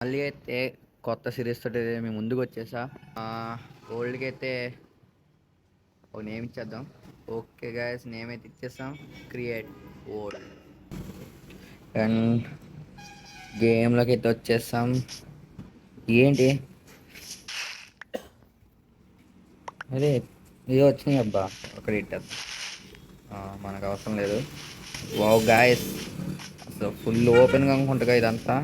మళ్ళీ అయితే కొత్త సిరీస్ తోటి మేము ముందుకు వచ్చేసా. ఓల్డ్కి అయితే ఒక నేమ్ ఇచ్చేద్దాం. ఓకే గాయస్, నేమ్ అయితే ఇచ్చేసాం, క్రియేట్ ఓల్డ్. అండ్ గేమ్లోకి అయితే వచ్చేసాం. ఏంటి అదే ఇవి వచ్చినాయి అబ్బా, ఒకటి ఇట్టేద్దాం. మనకు అవసరం లేదు. వావ్ గాయస్, అసలు ఫుల్ ఓపెన్గా అనుకుంటుగా ఇదంతా.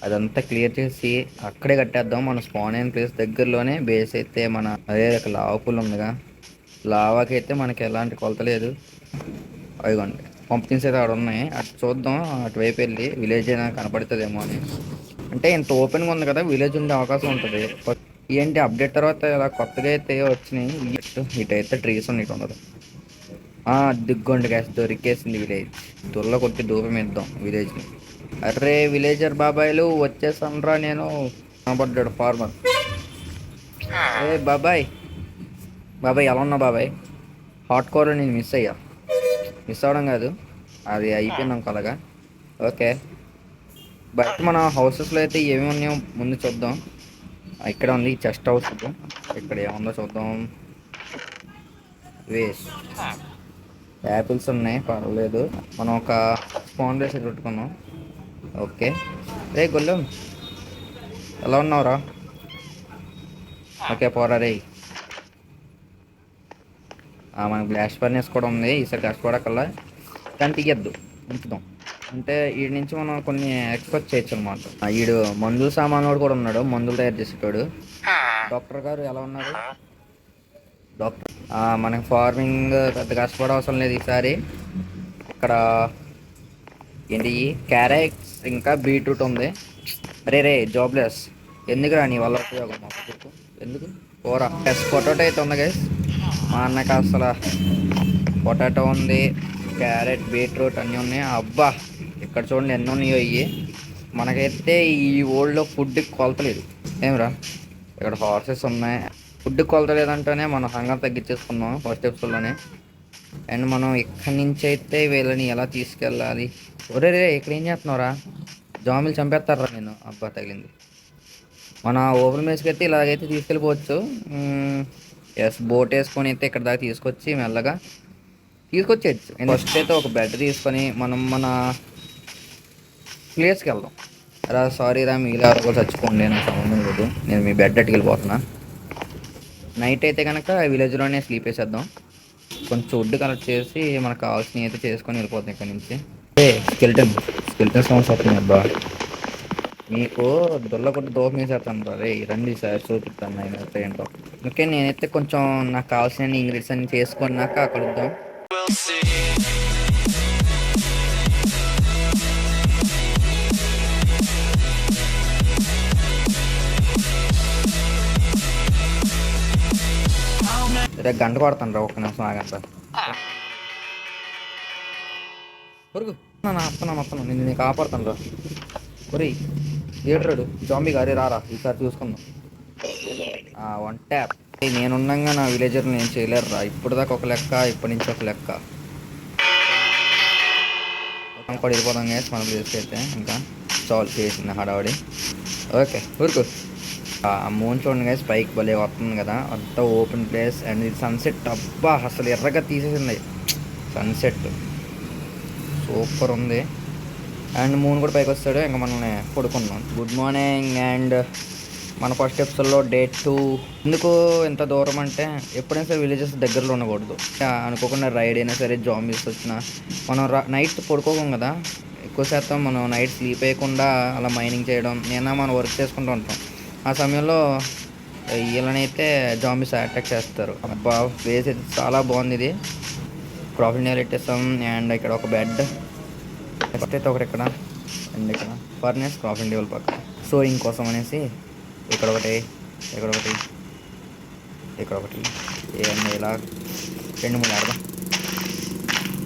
అదంతా క్లియర్ చేసి అక్కడే కట్టేద్దాం. మన స్పాన్ అయిన ప్లేస్ దగ్గరలోనే బేస్ అయితే అదే లావా పూల్ ఉందిగా, లావాకి అయితే మనకి ఎలాంటి కొలత లేదు. అదిగోండి, పంపింగ్స్ అయితే అక్కడ ఉన్నాయి. అటు చూద్దాం, అటువైపు వెళ్ళి విలేజ్ అయినా కనపడుతుందేమో అని. అంటే ఇంత ఓపెన్గా ఉంది కదా, విలేజ్ ఉండే అవకాశం ఉంటుంది. ఏంటి అప్డేట్ తర్వాత ఇలా కొత్తగా అయితే వచ్చినాయి. ఇటైతే ట్రీస్ ఉన్నాయి, ఉండదు. దిగ్గొండి గ్యాస్ దొరికేసింది విలేజ్. త్వరలో కొట్టి దూరం ఇద్దాం విలేజ్ని. అర్రే విలేజర్ బాబాయ్లు వచ్చేసనరా నేను. కనబడ్డాడు ఫార్మర్. ఏ బాబాయ్, బాబాయ్ ఎలా ఉన్నా బాబాయ్? హాట్ కోర్ నేను మిస్ అయ్యా. మిస్ అవ్వడం కాదు, అది అయిపోయింది అలాగా. ఓకే, బట్ మన హౌసెస్లో అయితే ఏమేమి ఉన్నాయో ముందు చూద్దాం. ఇక్కడ ఉంది చెస్ట్ హౌస్. ఇక్కడ ఏముందో చూద్దాం. వేస్ట్ యాపిల్స్ ఉన్నాయి, పర్వాలేదు. మనం ఒక స్పాన్ రేసి పెట్టుకున్నాం. ఓకే, రే గొల్లం ఎలా ఉన్నావురా? ఓకే పోరా రే. మనకి బ్లాస్ట్ ఫర్నెస్ కూడా ఉంది, ఈసారి కష్టపడకల్లా. కానీ తీయద్దు, ఉంచుదాం. అంటే వీడి నుంచి మనం కొన్ని ఎక్స్పెక్ట్ చేయొచ్చు అనమాట. వీడు మందుల సామాను కూడా ఉన్నాడు, మందులు తయారు చేసేటాడు. డాక్టర్ గారు ఎలా ఉన్నారు డాక్టర్? మనకి ఫార్మింగ్ పెద్ద కష్టపడ అవసరం లేదు ఈసారి. ఇక్కడ ఏంటి, క్యారెట్స్ ఇంకా బీట్రూట్ ఉంది. అరే రే జాబ్లెస్, ఎందుకురా నీ వల్ల ఉపయోగం మాకు చెప్పు. ఎందుకు పోరా. ప్లస్ పొటాటో అయితే ఉంది గైస్. మా అన్నకి అసలు పొటాటో ఉంది, క్యారెట్ బీట్రూట్ అన్నీ ఉన్నాయి. అబ్బా, ఇక్కడ చూడండి ఎన్ని ఉన్నాయో ఇవి. మనకైతే ఈ ఓల్డ్లో ఫుడ్కి కొలతలేదు ఏమిరా. ఇక్కడ హార్సెస్ ఉన్నాయి. ఫుడ్కి కొలత లేదంటేనే మనం హంగర్ తగ్గించేసుకున్నాం ఫస్ట్ ఎపిసోడ్లోనే. అండ్ మనం ఇక్కడి నుంచి అయితే వీళ్ళని ఎలా తీసుకెళ్ళాలి? ఒరే రే, ఇక్కడ ఏం చేస్తున్నావురా? జామిలు చంపేస్తారా నేను? అబ్బా తగిలింది. మన ఓపెన్ మేస్కి అయితే ఇలాగైతే తీసుకెళ్ళిపోవచ్చు. ఎస్, బోట్ వేసుకొని అయితే ఇక్కడ దాకా తీసుకొచ్చి మెల్లగా తీసుకొచ్చేయచ్చు. ఫస్ట్ అయితే ఒక బెడ్ తీసుకొని మనం మన ప్లేస్కి వెళ్దాం. సారీ రా, మీలా కూడా చచ్చిపోండి, నాకు సంబంధం లేదు. నేను మీ బెడ్ అట్టుకెళ్ళిపోతున్నా. నైట్ అయితే కనుక విలేజ్లోనే స్లీప్ వేసేద్దాం. కొంచెం వుడ్ కలెక్ట్ చేసి మనకు కావాల్సినవి అయితే చేసుకొని వెళ్ళిపోతాం ఇక్కడ నుంచి. స్కెల్టన్ స్కెల్టన్ సౌండ్స్ వస్తున్నాయి అబ్బా. మీకు దొల్ల కొట్టి దోపం వేసేస్తాను రా రే. రండి సార్ చూపిస్తాను నేను ఏంటో. ఓకే, నేనైతే కొంచెం నాకు కావాల్సిన ఇంగ్రీడియంట్స్ అన్ని చేసుకున్నాక కలుద్దాం. రేపు గంట కొడతాను రా, ఒక్క నిమిషం ఆగంట. పొరుగు వస్తున్నాను, నేను కాపాడుతాను రా. ఒరి ఏడ్రాడు జాంబీ గారే, రారా ఈసారి చూసుకుందాం. One tap. నేనున్నాగా నా విలేజర్ నేను చేయలేరు రా. ఇప్పుడు దాకా ఒక లెక్క, ఇప్పటి నుంచి ఒక లెక్క. కూడా వెళ్ళిపోతాం గేస్ మన ప్లేస్కి అయితే. ఇంకా చాలు చేసింది హడావడి. ఓకే ఊరుకు. మూన్ చూడండి గైస్, పైకి భలే వస్తుంది కదా, అంతా ఓపెన్ ప్లేస్. అండ్ ఇది సన్సెట్. అబ్బా అసలు ఎర్రగా తీసేసింది సన్సెట్, సూపర్ ఉంది. అండ్ మూన్ కూడా పైకి వస్తాడు, ఇంకా మనల్ని పడుకున్నాం. Good morning. అండ్ మన ఫస్ట్ ఎపిసోడ్లో డే 2. ఎందుకు ఎంత దూరం అంటే, ఎప్పుడైనా సరే విలేజెస్ దగ్గరలో ఉండకూడదు. అనుకోకుండా రైడ్ అయినా సరే, జాంబీస్ వచ్చినా మనం నైట్ పడుకోకం కదా. ఎక్కువ శాతం మనం నైట్ స్లీప్ అయ్యకుండా అలా మైనింగ్ చేయడం, మనం వర్క్ చేసుకుంటూ ఉంటాం. ఆ సమయంలో వీళ్ళనైతే జాంబీస్ అటాక్ చేస్తారు. అబ్బా ప్లేస్ అయితే చాలా బాగుంది. ఇది క్రాఫింగ్ నేల్ పెట్టేస్తాం. అండ్ ఇక్కడ ఒక బెడ్ ఫస్ట్ అయితే ఒకటి ఇక్కడ, అండ్ ఇక్కడ ఫర్నెస్ క్రాఫింగ్ టేబుల్ పక్కన సోయింగ్ కోసం అనేసి ఇక్కడ ఒకటి, ఇక్కడ ఒకటి, ఇక్కడ ఒకటి. ఏమన్నా ఇలా 2-3 ఆడదాం.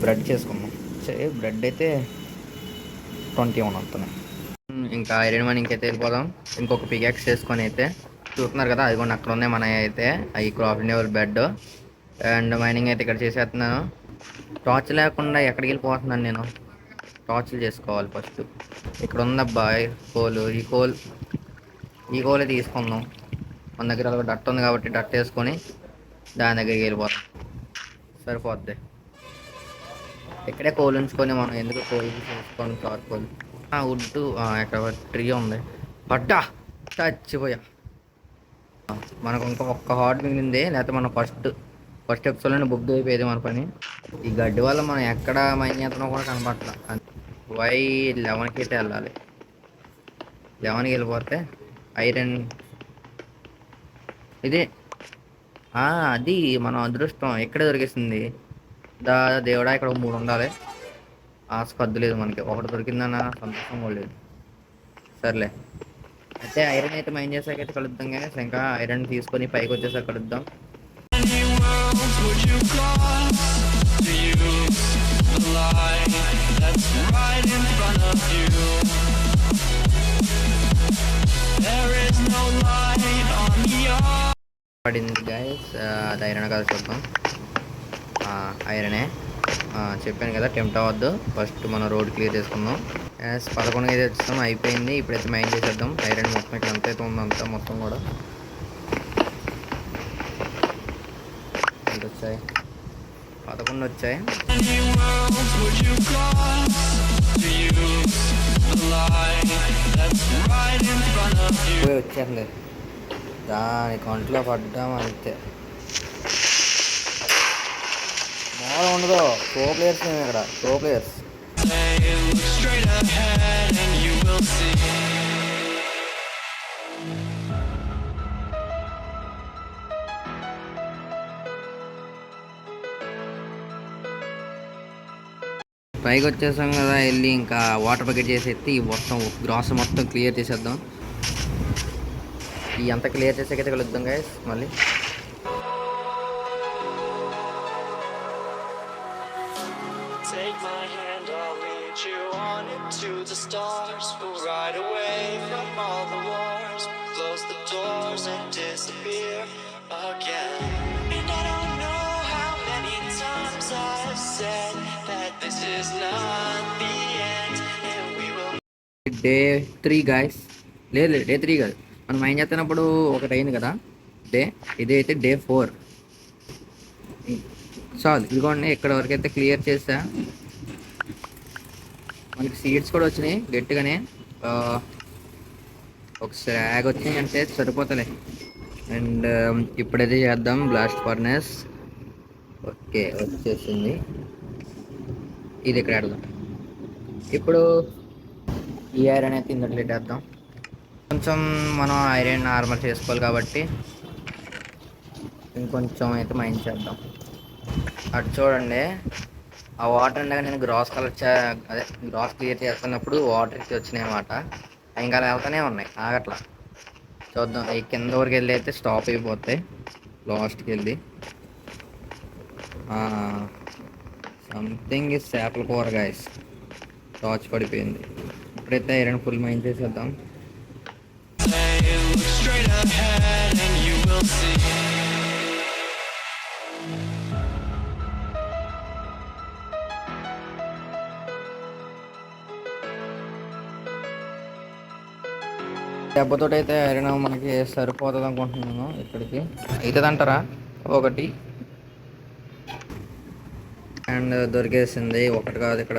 బ్రెడ్ చేసుకుందాం. బ్రెడ్ అయితే 21 వస్తున్నాయి. ఇంకా ఐరన్ మైనింగ్కి అయితే వెళ్ళిపోదాం. ఇంకొక పికాక్స్ చేసుకొని అయితే చూస్తున్నారు కదా, అది కూడా అక్కడ ఉన్నాయి మన అయితే అవి క్రాఫింగ్ టేబుల్, బెడ్. అండ్ మైనింగ్ అయితే ఇక్కడ చేసేస్తున్నాను. టార్చ్ లేకుండా ఎక్కడికి వెళ్ళిపోతున్నాను నేను. టార్చ్లు చేసుకోవాలి ఫస్ట్. ఇక్కడ ఉందబ్బా కోలు, ఈ కోలే తీసుకుందాం. మన దగ్గర ఒక డట్ ఉంది కాబట్టి డట్ వేసుకొని దాని దగ్గరికి వెళ్ళిపోతాం, సరిపోద్ది. ఇక్కడే కోలు ఉంచుకొని మనం ఎందుకు కోలు చేసుకొని చార్కోల్ వుడ్. ఇక్కడ ట్రీ ఉంది, పడ్డా చచ్చిపోయా. మనకు ఇంకా ఒక్క హార్ట్ మిగిలింది, లేకపోతే మనం ఫస్ట్ ఎపిసోడ్లోనే బుక్ అయిపోయేది మన పని. ఈ గడ్డి వల్ల మనం ఎక్కడ మైన్ చేస్తున్నాం కూడా కనపట్ల. వై 11కి అయితే వెళ్ళాలి. 11కి వెళ్ళిపోతే ఐరన్ ఇదే అది మనం అదృష్టం ఎక్కడే దొరికేసింది. దేవుడా ఇక్కడ 3 ఉండాలి. స్పద్దు లేదు మనకి, ఒకటి దొరికిందన్న సంతోషం కూడా లేదు. సర్లే, అయితే ఐరన్ అయితే మైన్ చేసాకైతే కలుద్దాం. కానీ ఇంకా ఐరన్ తీసుకొని పైకి వచ్చేసాక కలుద్దాం. పడింది గైస్, అది ఐరన్ కదా చూద్దాం. ఐరనే చెప్పాను కదా, టెంప్ట్ అవ్వద్దు. ఫస్ట్ మనం రోడ్ క్లియర్ చేసుకుందాం. 11 అయితే వచ్చాం, అయిపోయింది. ఇప్పుడైతే మైండ్ చేసేద్దాం ఐరన్ మొత్తం. ఇక్కడ ఎంత అయితే ఉందో అంతా మొత్తం కూడా ఎంత వచ్చాయి, 11 వచ్చాయి. వచ్చేసింది, దాని కంట్లో పడ్డాం అంతే. మామూలుగా ఉండదు. ప్రో ప్లేయర్స్ మేము ఇక్కడ, ప్రో ప్లేయర్స్. పైకి వచ్చేసాం కదా, వెళ్ళి ఇంకా వాటర్ బకెట్ చేసేసి ఈ మొత్తం గ్రాస్ మొత్తం క్లియర్ చేసేద్దాం. ఈ అంతా క్లియర్ చేసాకైతే కలుద్దాం గైస్ మళ్ళీ. You on into the stars, we'll ride away from all the wars, close the doors and disappear again. And I don't know how many times I've said that this is not the end, and we will. Day 3 guys, లేదు day 3 కాదు, మనం ఏం చేస్తున్నప్పుడు ఒకటి అయింది కదా day, ఇదైతే day 4. చాలు, ఇదిగోండి ఇక్కడ వరకు అయితే క్లియర్ చేసా. మనకి సీడ్స్ కూడా వచ్చినాయి గట్టిగానే. ఒక స్రాగ్ వచ్చినాయి అంటే సరిపోతలే. అండ్ ఇప్పుడైతే చేద్దాం బ్లాస్ట్ ఫర్నెస్. ఓకే వచ్చేసింది, ఇది ఇక్కడ ఆడదాం. ఇప్పుడు ఈ ఐరన్ అయితే ఇందులో వేద్దాం. కొంచెం మనం ఐరన్ ఆర్మర్ చేసుకోవాలి కాబట్టి ఇంకొంచెం అయితే మైన్ చేద్దాం. అటు చూడండి, ఆ వాటర్ ఉండగా నేను గ్రాస్ అదే గ్రాస్ క్లియర్ చేస్తున్నప్పుడు వాటర్ అయితే వచ్చినాయి అన్నమాట. ఇంకా వెళ్తానే ఉన్నాయి, ఆగట్లా. చూద్దాం, ఈ కింద వరకు వెళ్ళి అయితే స్టాప్ అయిపోతాయి. లాస్ట్కి వెళ్ళి సంథింగ్ ఇస్ చేపల కూర గైస్. టార్చ్ పడిపోయింది. ఇప్పుడైతే ఐరన్ ఫుల్ మైన్ చేసేద్దాం. దెబ్బతో అయితే ఐరన్ మనకి సరిపోతుంది అనుకుంటున్నాను. ఇక్కడికి అవుతుంది అంటారా? ఒకటి అండ్ దొరికేసింది, ఒకటి కాదు ఇక్కడ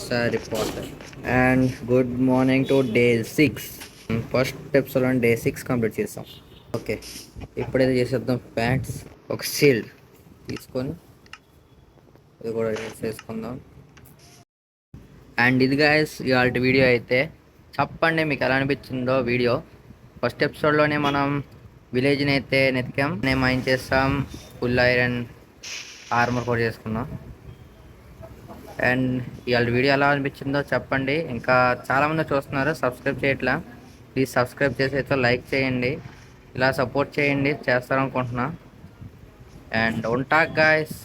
సరిపోతుంది. And good morning to day 6. First ఎపిసోడ్లో డే 6 కంప్లీట్ చేస్తాం. ఓకే, ఇప్పుడైతే చేసేద్దాం ప్యాంట్స్. ఒక షీల్డ్ తీసుకొని ఇది కూడా వేసేసుకుందాం. అండ్ ఇది గైస్ ఇవాళ వీడియో అయితే. చెప్పండి మీకు ఎలా అనిపించిందో వీడియో. ఫస్ట్ ఎపిసోడ్లోనే మనం విలేజ్ని అయితే నెతికాం, నేను మైన్ చేస్తాం, ఫుల్ ఐరన్ ఆర్మర్ కూడా చేసుకున్నాం. అండ్ ఇవాళ వీడియో ఎలా అనిపించిందో చెప్పండి. ఇంకా చాలామంది చూస్తున్నారు, సబ్స్క్రైబ్ చేయట్లా. ప్లీజ్ సబ్స్క్రైబ్ చేసి అయితే లైక్ చేయండి, ఇలా సపోర్ట్ చేయండి, చేస్తారనుకుంటున్నా. అండ్ ఉంటా గాయస్.